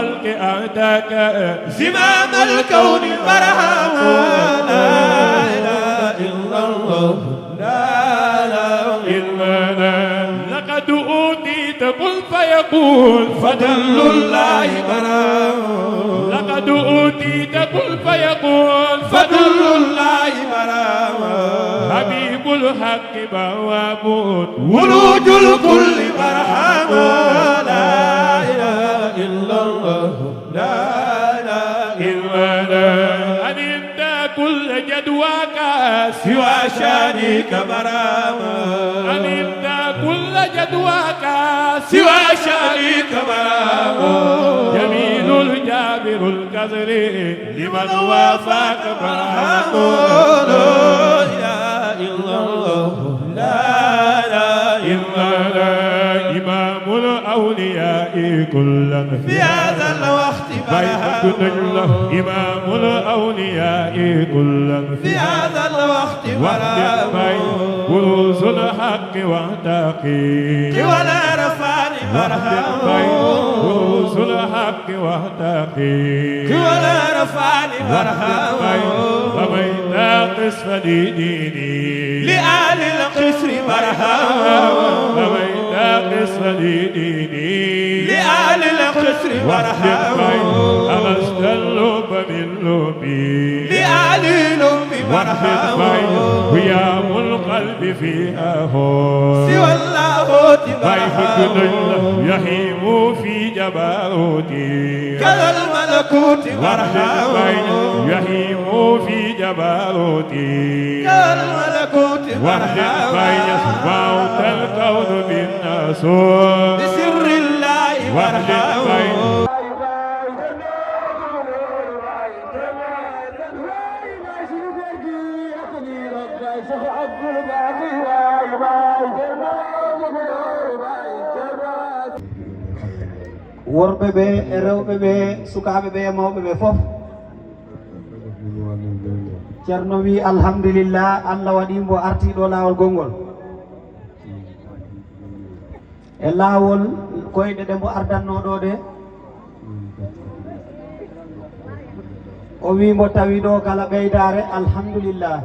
الخلق أعطاك زمام الكون برهاما لا إله إلا الله لا إله إلا الله لقد أوتيت قل فيقول فضل الله برهاما لقد أوتيت قل فيقول فضل الله برهاما حبيب الحق بواب ولوج الكل برهاما لا إله إلا الله لا إله إلا الله أنت كل جدواك سوى شانك برهاما أنت كل جدواك سوى شانك برهاما جميل الجابر الكسر لمن وافاك برهاما لا إله إلا الله لا إله إلا الله إمام الأولياء كلا في هذا الوقت برهاما إمام الأولياء كلا في هذا الوقت برهاما بروز الحق واعتقي ولا رفعني برهاما بروز الحق واعتقي ولا رفعني برهاما فمن قصف ديني لآل القصر برهاما فمن قصف ديني لآل القصر برهاما أغسط اللب من لبي لآل لب برهاما ويام القلب فيها هو سوى اللاهوت برهاما يحيم في جبروتي كذا الملكوت برهاما يحيم في جبروتي كذا الملكوت برهاما موت الكون بالناسور بسر الله برهاما worɓe ɓe e rewɓe ɓe sukaɓe ɓe e mawɓe ɓe fof ceerno wi alhamdulillah allah waɗi mbo artiɗo lawol gongol e lawol koyɗe ɗe mbo ardanno ɗo ɗe o wi mbo tawi ɗo kala ɓeydare alhamdulillah